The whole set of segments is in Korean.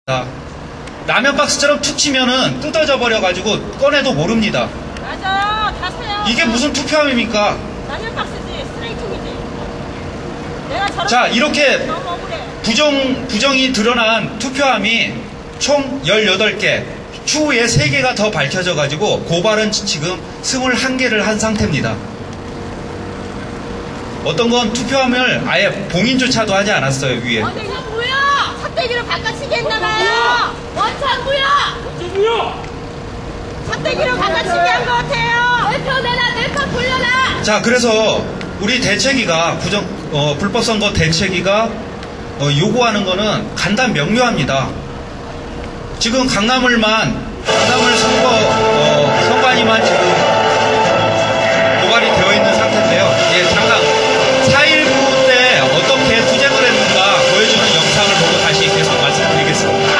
라면 박스처럼 툭 치면은 뜯어져 버려가지고 꺼내도 모릅니다. 맞아, 다세요. 이게 무슨 투표함입니까? 라면 박스지, 쓰레기통이지. 내가 저렇게 자, 이렇게 너무 억울해. 부정이 드러난 투표함이 총 18개, 추후에 3개가 더 밝혀져가지고 고발은 지금 21개를 한 상태입니다. 어떤 건 투표함을 아예 봉인조차도 하지 않았어요, 위에. 이거 뭐야? 삿대기로 바꿔치기 했나봐요. 원창구야! 삿대기로 바꿔치기 한 것 같아요. 내표 내놔, 내표 돌려놔. 자, 그래서 우리 대책위가 불법선거 대책위가 요구하는 거는 간단 명료합니다. 지금 강남을 선관위만 지금 고발이 되어 있는 상태인데요. 예, 잠깐 4.19 때 어떻게 투쟁을 했는가 보여주는 영상을 보고 다시 계속 말씀드리겠습니다.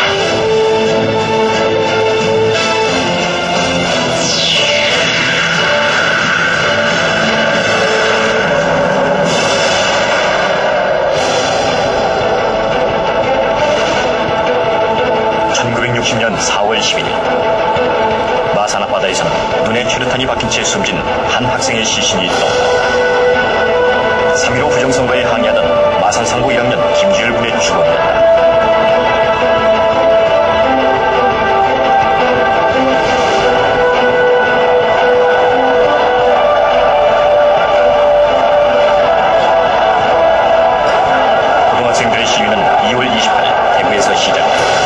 년 4월 11일 마산 앞바다에서는 눈에 최루탄이 박힌 채 숨진 한 학생의 시신이 떴다. 3.15 부정선거에 항의하던 마산 상고 1학년 김주열 군의 죽음이었다. 고등학생들의 시위는 2월 28일 대구에서 시작됐다.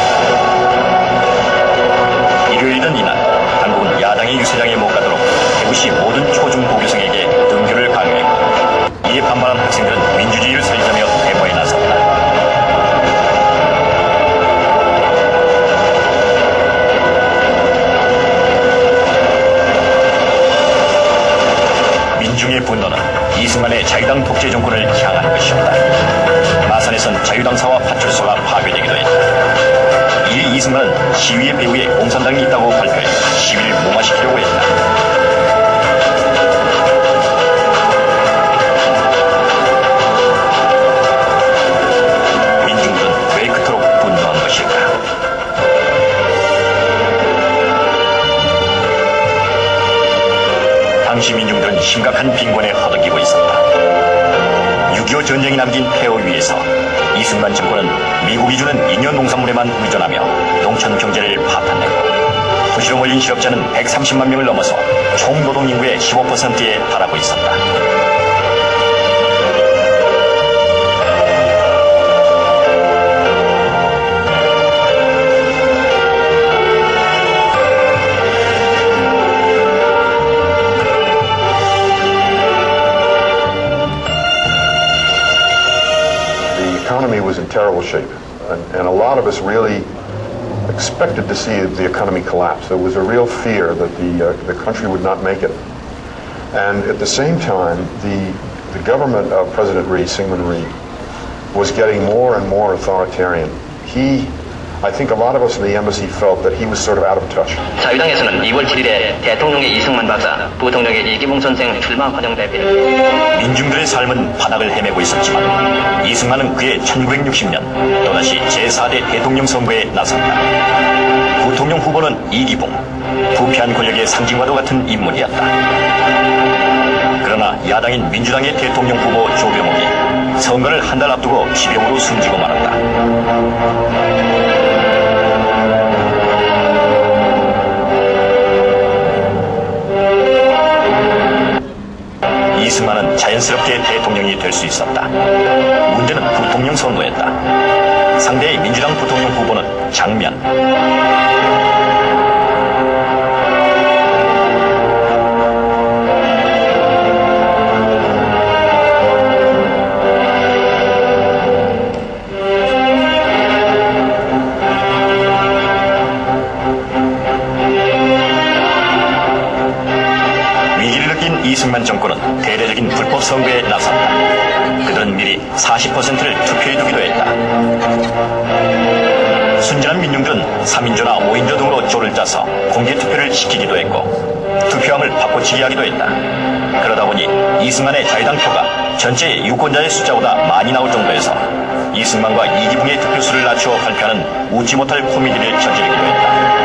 일요일이던 이날, 한국은 야당의 유세장에 못 가도록 대구시 모든 초중고교생에게 등교를 강요했고, 이에 반발한 학생들은 민주주의를 살리자며 데모에 나섰다. 민중의 분노는 이승만의 자유당 독재 정권을 향한 것이었다. 마산에선 자유당사와 파출소가 파괴되기도 했다. 이에 이승만은 시위의 배후에 공산당이 있다고 발표해 시위를 무마시키려고 했다. 민중들은 왜 그토록 분노한 것일까? 당시 민중들은 심각한 빈곤에 허덕이고 있었다. 6.25 전쟁이 남긴 폐허 위에서 이승만 정권은 미국이 주는 잉여 농산물에만 의존하며 농촌 경제를 파탄냈고, 도시로 몰린 실업자는 130만 명을 넘어서 총 노동 인구의 15%에 달하고 있었다. The economy was in terrible shape, and a lot of us really expected to see the economy collapse. There was a real fear that the country would not make it. And at the same time, the government of President Rhee, Syngman Rhee, was getting more and more authoritarian. I think a lot of us in the embassy felt that he was sort of out of touch. 자유당에서는 2월 7일에 대통령의 이승만 박사, 부통령의 이기봉 선생 출마 과정 대비를 민중들의 삶은 바닥을 헤매고 있었지만 이승만은 그의 1960년 또다시 제4대 대통령 선거에 나섰다. 부통령 후보는 이기봉, 부패한 권력의 상징과도 같은 인물이었다. 그러나 야당인 민주당의 대통령 후보 조병옥이 선거를 한 달 앞두고 지병으로 숨지고 말았다. 이승만은 자연스럽게 대통령이 될 수 있었다. 문제는 부통령 선거였다. 상대의 민주당 부통령 후보는 장면. 이승만 정권은 대대적인 불법 선거에 나섰다. 그들은 미리 40%를 투표해 두기도 했다. 순전 불편한 민중들은 3인조나 5인조 등으로 조를 짜서 공개 투표를 시키기도 했고 투표함을 바꿔치기 하기도 했다. 그러다 보니 이승만의 자유당표가 전체 유권자의 숫자보다 많이 나올 정도에서 이승만과 이기붕의 득표수를 낮추어 발표하는 웃지 못할 코미디를 저지르기도 했다.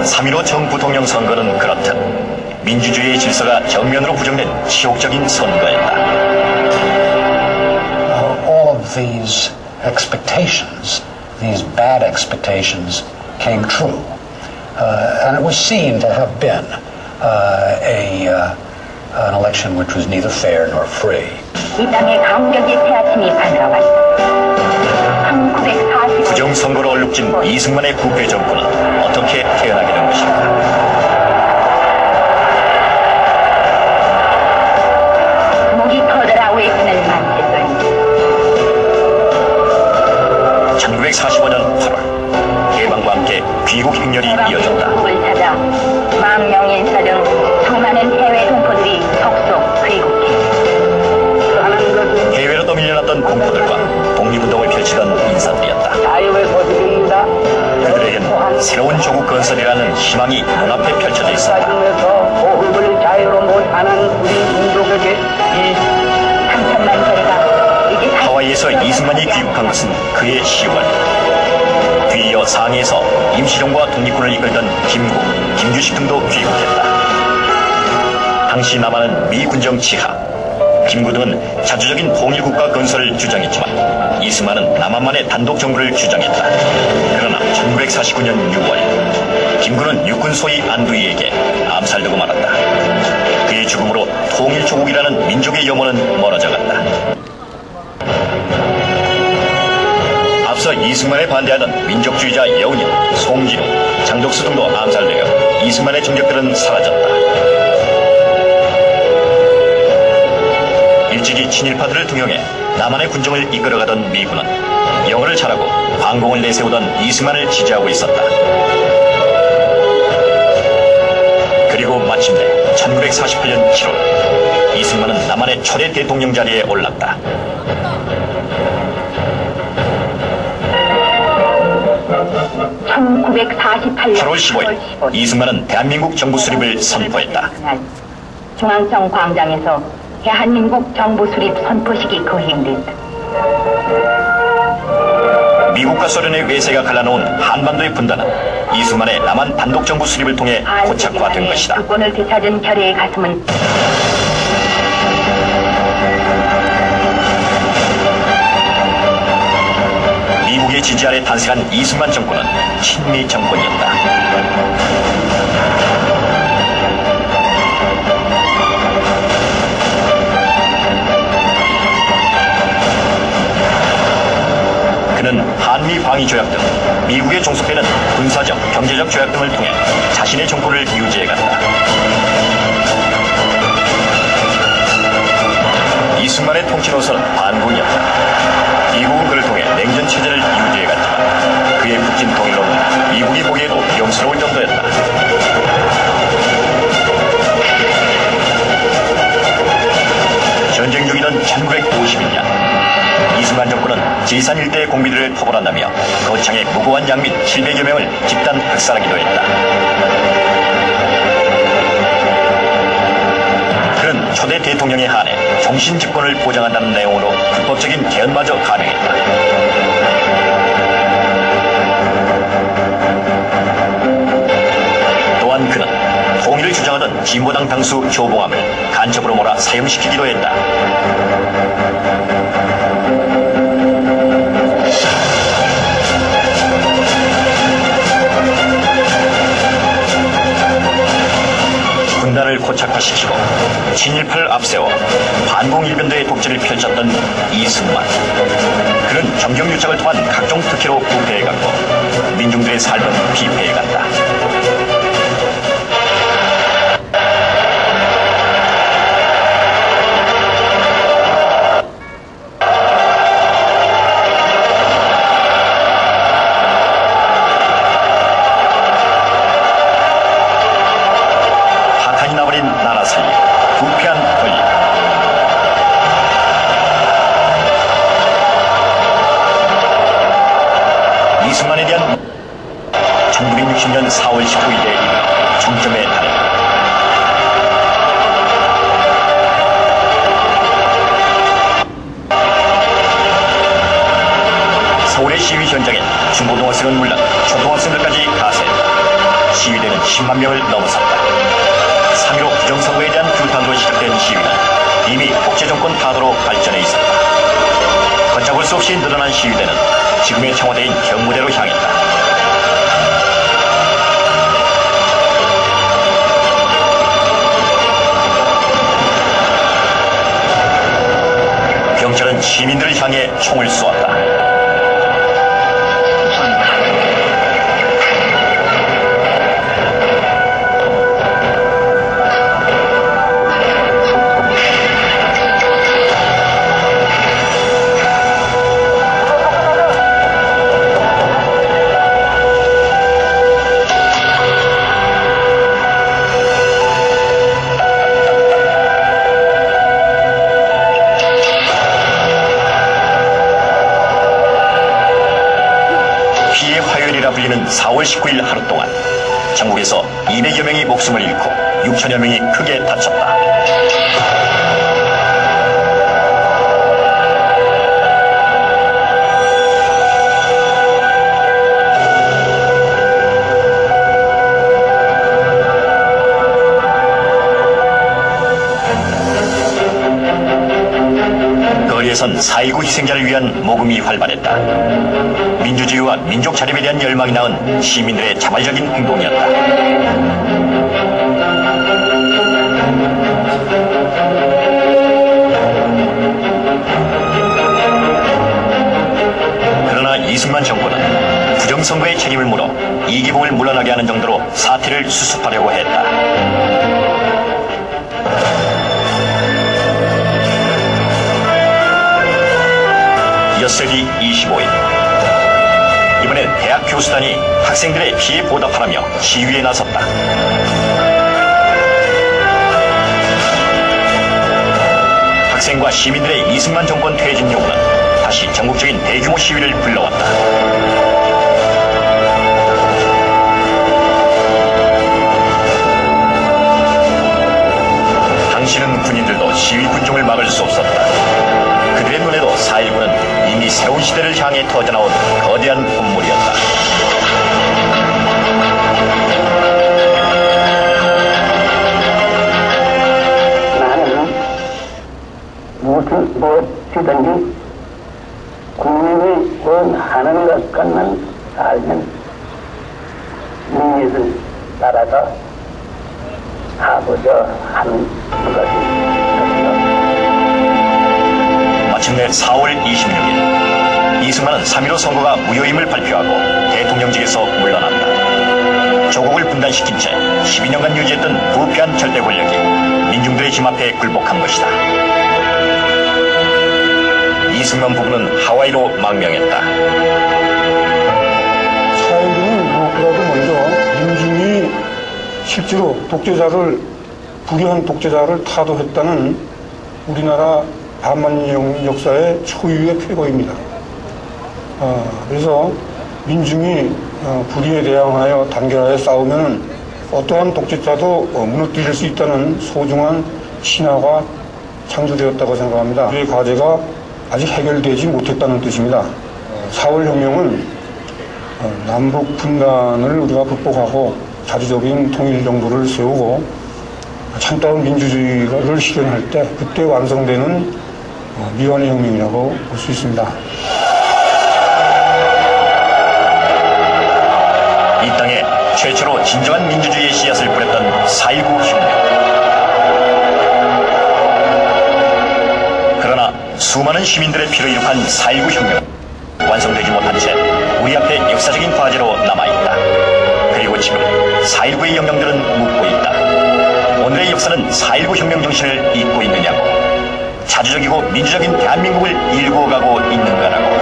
(3.15) 정부통령 선거는 그렇듯 민주주의의 질서가 정면으로 부정된 치욕적인 선거였다. All of these expectations, these bad expectations, came true, and it was seen to have been an election which was neither fair nor free. 이 땅의 강력의 새아침이 밝아왔다. 1940 부정선거로 얼룩진 이승만의 부패 정권은 어떻게 태어나게 된 것인가? 목이 터져라 외치는 만세소리. 1945년 8월 개방과 함께 귀국 행렬이 이어졌다. 북을 찾아 망명인사 등 수많은 해외 동포들이 속속 귀국해. 해외로 떠밀려났던 공포들과 독립운동을 펼치던 인사들이었다. 자유의 소식입니다. 그들에겐 새로운 조국 건설이라는 희망이 눈앞에 펼쳐져 있었다. 호흡을 자유로 못하는 우리 민족에게 이 3천만 세가 이제 하와이에서 이승만이 귀국한 것은 그의 시효가 됐다. 뒤이어 상해에서 임시정부와 독립군을 이끌던 김구, 김규식 등도 귀국했다. 당시 남한은 미 군정 지하, 김구 등은 자주적인 통일국가 건설을 주장했지만 이승만은 남한만의 단독 정부를 주장했다. 그러나 1949년 6월 김구는 육군 소위 안두희에게 암살되고 말았다. 그의 죽음으로 통일조국이라는 민족의 염원은 멀어져갔다. 앞서 이승만에 반대하던 민족주의자 여운형, 송진우, 장덕수 등도 암살되어 이승만의 정적들은 사라졌다. 일찍이 친일파들을 등용해 남한의 군정을 이끌어가던 미군은 영어를 잘하고 광공을 내세우던 이승만을 지지하고 있었다. 그리고 마침내 1948년 7월 이승만은 남한의 초대 대통령 자리에 올랐다. 8월 15일 이승만은 대한민국 정부 수립을 선포했다. 중앙청 광장에서 대한민국 정부 수립 선포식이 거행됐다. 미국과 소련의 외세가 갈라놓은 한반도의 분단은 이승만의 남한 단독 정부 수립을 통해 고착화된 것이다. 주권을 되찾은 결의의 가슴은 미국의 지지 아래 탄생한 이승만 정권은 친미 정권이었다. 그는 한미 방위 조약 등 미국에 종속되는 군사적, 경제적 조약 등을 통해 자신의 정권을 유지해갔다. 이승만의 통치 노선은 반군이었다. 미국은 그를 통해 냉전 체제를 유지해갔지만 그의 북진 통일로는 미국이 보기에도 위험스러울 정도였다. 전쟁 중이던 1951년 이승만 정권은 지리산 일대의 공비들을 토벌한다며 거창의 무고한 양민 700여 명을 집단 학살하기도 했다. 그는 초대 대통령에 한해 종신 집권을 보장한다는 내용으로 불법적인 개헌마저 감행했다. 또한 그는 통일을 주장하던 진보당 당수 조봉암을 간첩으로 몰아 사형시키기도 했다. 군단을 고착화시키고 친일파를 앞세워 반공일변도의 독재를 펼쳤던 이승만. 그는 정경유착을 통한 각종 특혜로 부패해갔고 민중들의 삶은 피폐해갔다. 시위 현장엔 중고등학생은 물론 초등학생들까지 가세했다. 시위대는 10만 명을 넘어섰다. 3.15 부정선거에 대한 규탄으로 시작된 시위는 이미 독재정권 타도로 발전해 있었다. 걷잡을 수 없이 늘어난 시위대는 지금의 청와대인 경무대로 향했다. 경찰은 시민들을 향해 총을 쏘았다. 피해 화요일이라 불리는 4월 19일 하루 동안 전국에서 200여 명이 목숨을 잃고 6천여 명이 크게 다쳤다. 거리에선 4.19 희생자를 위한 모금이 활발했다. 민주주의와 민족 자립에 대한 열망이 낳은 시민들의 자발적인 행동이었다. 그러나 이승만 정권은 부정선거의 책임을 물어 이기붕을 물러나게 하는 정도로 사태를 수습하려고 했다. 엿새 뒤 25일 이번엔 대학 교수단이 학생들의 피해 보답하라며 시위에 나섰다. 학생과 시민들의 이승만 정권 퇴진 요구는 다시 전국적인 대규모 시위를 불러왔다. 당시는 군인들도 시위 군중을 막을 수 없었다. 그들의 눈에도 4.19는 이미 새로운 시대를 향해 터져나온 거대한 분물이었다. 나는 무엇이든지 국민이 원하는 것만 알면 민의를 따라서 하고자 하는 것이 마침내 4월 26일 이승만은 3.15 선거가 무효임을 발표하고 대통령직에서 물러난다. 조국을 분단시킨 채 12년간 유지했던 부패한 절대 권력이 민중들의 힘 앞에 굴복한 것이다. 이승만 부부는 하와이로 망명했다. 4.19는 무엇보다도 먼저 민중이 실제로 불의한 독재자를 타도했다는 우리나라 반만 역사의 초유의 쾌거입니다. 그래서 민중이 불의에 대항하여 단결하여 싸우면 어떠한 독재자도 무너뜨릴 수 있다는 소중한 신화가 창조되었다고 생각합니다. 우리의 과제가 아직 해결되지 못했다는 뜻입니다. 4월 혁명은 남북 분단을 우리가 극복하고 자주적인 통일 정부를 세우고 참다운 민주주의를 실현할 때 그때 완성되는 미완의 혁명이라고 볼 수 있습니다. 이 땅에 최초로 진정한 민주주의의 씨앗을 뿌렸던 4.19 혁명. 그러나 수많은 시민들의 피로 이룩한 4.19 혁명 완성되지 못한 채 우리 앞에 역사적인 과제로 남아있다. 그리고 지금 4.19의 영령들은 묻고 있다. 오늘의 역사는 4.19 혁명 정신을 잇고 있느냐고, 자주적이고 민주적인 대한민국을 일구어가고 있는가라고.